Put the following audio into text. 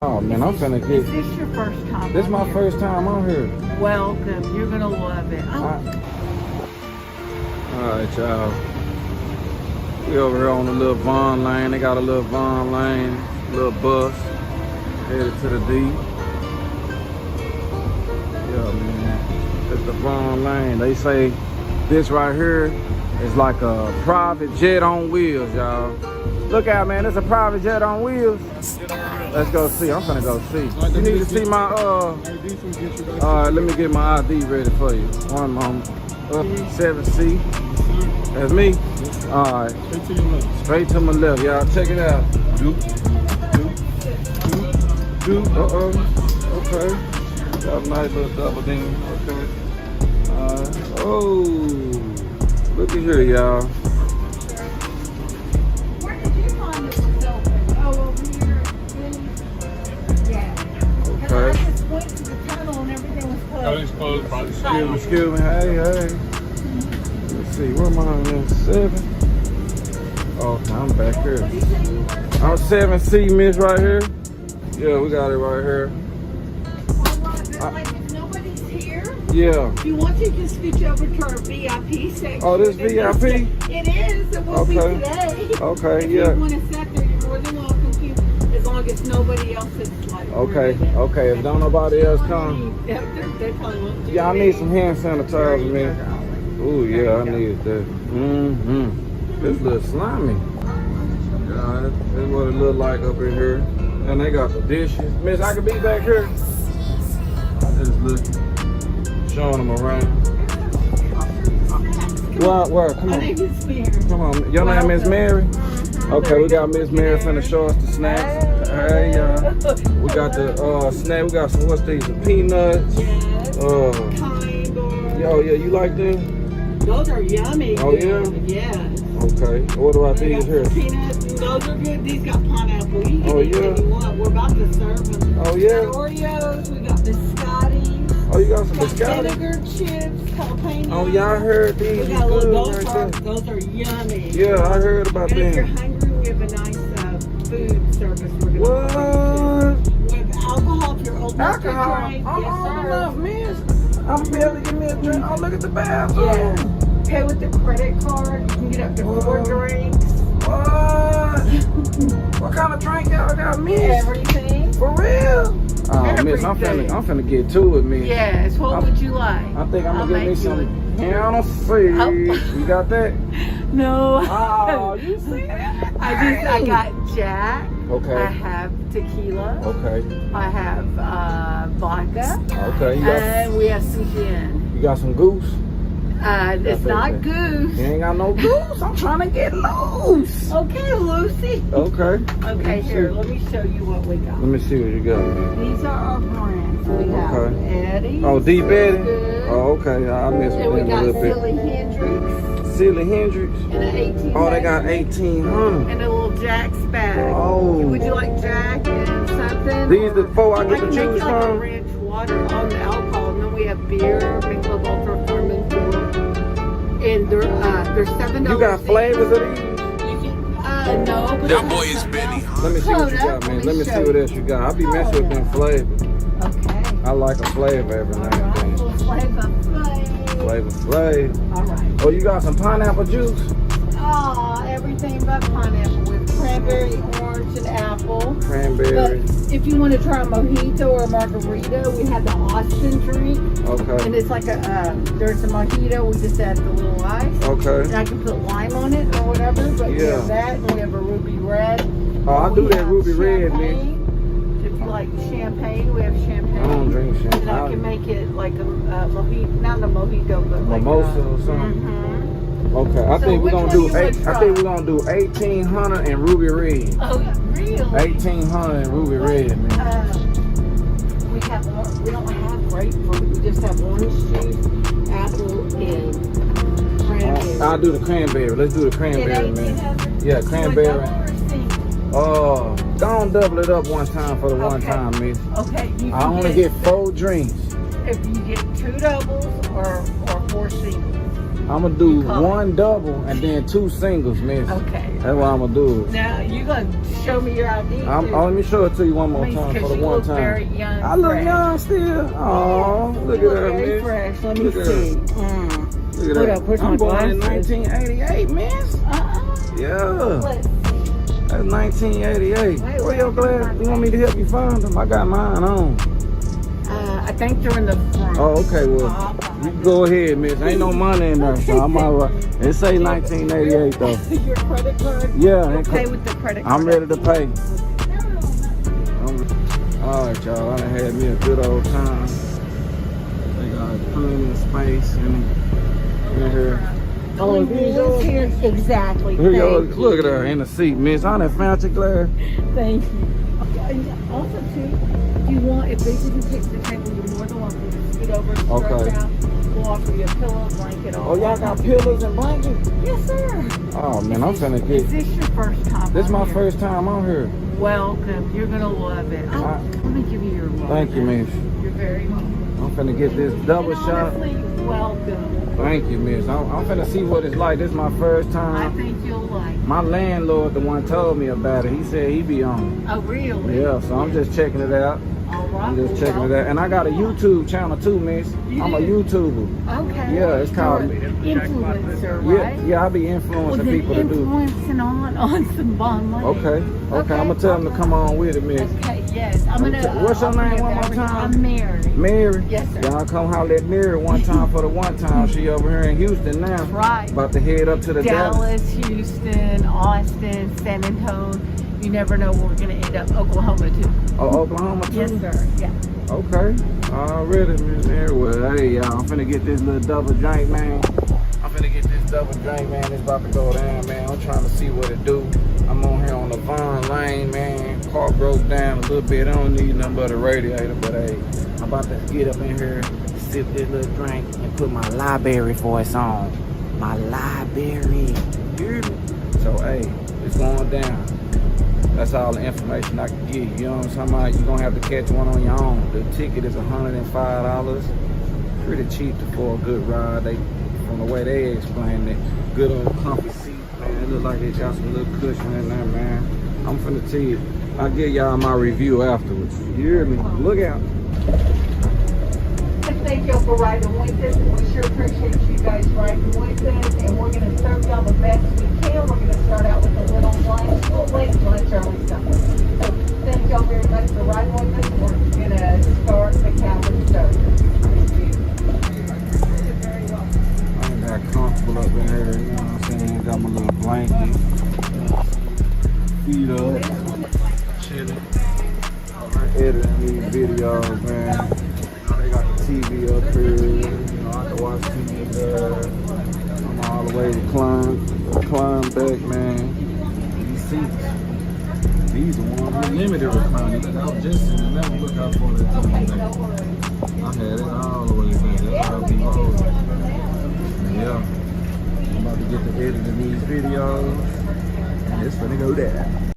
Oh man, I'm finna get. Is this your first time? This is my first time on here. Welcome. You're gonna love it. Oh. Alright, y'all. We over here on the little VONLANE. They got a little VONLANE, little bus headed to the D. Yeah, man. It's the VONLANE. They say this right here is like a private jet on wheels, y'all. Look out, man. It's a private jet on wheels. Let's go see. I'm finna go see. You need to see my alright, let me get my ID ready for you. One moment. 7C. That's me. Alright. Straight to my left, y'all. Check it out. Okay. Got a nice little double ding. Okay. Oh, look at here, y'all. Okay. Excuse me. Hey. Let's see. Where am I on? 7. Oh, I'm back here. I'm 7C, miss, right here. Yeah, we got it right here. If nobody's here, yeah. if you want to, just switch over to our VIP section. Oh, this VIP? It is. It will be today. Okay, if yeah. you want to sit there, you're more than welcome to, as long as nobody else is like. Okay. If don't nobody else come. They probably won't do Yeah, I need some hand sanitizer, man. Ooh, yeah, I need that. This little slimy. Yeah, that's what it look like up in here. And they got the dishes. Miss, I could be back here. I just look, showing them around. Where? Come on. Come on. Your name is Mary? Okay, we got Miss Mary finna show us the snacks. Hey, we got the snack. We got some, what's these? The peanuts. Yo, yeah, you like them? Those are yummy. Oh, yeah? Yeah. Okay. What about these here? Peanuts. Those are good. These got pineapple. You can eat what you want. We're about to serve them. Oh, yeah? Oreos. We got biscottis. Oh, you got some biscotti? Vinegar chips, jalapeno. Oh, yeah, I heard these. We got those are yummy. Yeah, I heard about them. If you're hungry, we have a nice food service. We're What? With alcohol, if you're old enough to drink. I'm yes, old sir. enough, miss. I'm barely getting me a drink. Oh, look at the bathroom. Yeah. Pay with the credit card. You can get up to 4 drinks. What? What kind of drink y'all got, miss? Everything. For real? Oh, miss, I'm finna get to it, miss. Yes. What would you like? I think I'm gonna get me some Hennessy. You got that? No. Oh, you see that? I got Jack. Okay. I have tequila. Okay. I have vodka. Okay. And we have some gin. You got some goose? It's not goose. You ain't got no goose. I'm trying to get loose. Okay, Lucy. Okay. Okay, here, let me show you what we got. Let me see what you got. These are our brands. We have Eddie. Oh, Deep Eddie. Oh, okay. I missed and we them a got little bit. Silly Hendrix. Silly Hendrix. And an 18. Oh, they got 1800. And a little Jack's bag. Oh. Would you like Jack and something? These the 4 I get to choose like a from? ranch water on the alcohol, and then we have beer, Michelob Ultra, Ferment 4. And they're $7. You got flavors of these? No, but that boy is Benny. Let me see what you got, man. Let me see what else you got. I be messing with them flavors. Okay. I like a flavor every now and then. Flavor. All right. Oh, you got some pineapple juice? Oh, everything but pineapple with cranberry, orange, and apple. Cranberry. But if you want to try a mojito or a margarita, we have the Austin drink. Okay. And it's like there's a mojito, we just add the little ice. Okay. And I can put lime on it or whatever, but we have that, and we have a ruby red. Oh, I do that ruby red, man. If you like champagne, we have champagne. I don't drink champagne. And I can make it like a mojito, not a mojito, but like mimosa or something. Mm-hmm. Okay, I think we're gonna do 1800 and ruby red. Oh, really? 1800 and ruby red, man. We don't have grapefruit. We just have orange juice, apple, and cranberry. I'll do the cranberry. Let's do the cranberry, man. Yeah, cranberry. Oh, don't double it up one time for the one time, miss. Okay. I only get 4 drinks. If you get 2 doubles or 4 singles. I'm gonna do 1 double and then 2 singles, miss. Okay. That's what I'm gonna do. Now you gonna show me your ID? Let me show it to you one more time for the one time. Very young. I look young still. Oh, look at that, very miss. fresh. Let me Look at see. Look at that. I'm born in 1988, miss. Yeah. That's 1988. Where your glasses? You want me to help you find them? I got mine on. I think they're in the front. Oh, okay. Well, you go ahead, miss. Ain't no money in there, so I'm all right. It say 1988 though. Your credit card? Yeah. You pay with the credit card. I'm ready to pay. All right, y'all. I done had me a good old time. They got plenty of space in here. Oh, here. Exactly. Look at her in the seat, miss. I done found your glass. Thank you. And also, too, if you want, if they didn't take the table, you're more than welcome to scoot over, stretch out. We'll offer you a pillow, blanket, all. Oh, y'all got pillows and blankets? Yes, sir. Oh, man, I'm finna get. Is this your first time? This is my first time on here. Welcome. You're gonna love it. Oh, let me give you your wallet. Thank you, miss. You're very welcome. I'm finna get this double shot. Honestly, welcome. Thank you, miss. I'm finna see what it's like. This is my first time. I think you'll like it. My landlord, the one told me about it. He said he be on. Oh, really? Yeah, so I'm just checking it out. All right. I'm just checking it out. And I got a YouTube channel too, miss. I'm a YouTuber. Okay. Yeah, it's called influencer, right? Yeah, I be influencing people to do. Influencing on some VONLANE. Okay. I'm gonna tell them to come on with it, miss. Okay, yes. I'm gonna. What's your name one more time? I'm Mary. Mary? Yes, sir. Y'all come holler at Mary one time for the one time. She over here in Houston now. Right. About to head up to the Dallas, Houston, Austin, San Antonio. You never know where we're gonna end up. Oklahoma too. Oh, Oklahoma too? Yes, sir. Yeah. Okay. Already, Miss Mary. Well, hey, y'all, I'm finna get this little double drink, man. It's about to go down, man. I'm trying to see what it do. I'm on here on the VONLANE, man. Car broke down a little bit. I don't need nothing but a radiator, but hey, I'm about to get up in here, sip this little drink, and put my library voice on. My library. You hear me? So, hey, it's going down. That's all the information I can give you. You know what I'm talking about? You're going to have to catch one on your own. The ticket is $105. Pretty cheap for a good ride. From the way they explained it, good old comfy seat, man. It look like they got some little cushion in there, man. I'm finna tell you, I'll give y'all my review afterwards. You hear me? Look out. Thank y'all for riding with us. We sure appreciate you guys riding with us. And we're going to serve y'all the best we can. We're going to start out with a little lunch. Well, late lunch, early supper. So thank y'all very much for riding with us. We're going to start the CAPRICE service. Got comfortable up in here, you know what I'm saying? Got my little blanket, feet up, chilling. I'm editing these videos, man. You know, they got the TV up here, you know, I can watch TV there. I'm all the way to climb back, man. These seats, these are ones with limited reclining. I was just saying, let me look out for that time. I had it all the way back. That's how we roll. Yeah, I'm about to get to editing these videos, and it's gonna go down.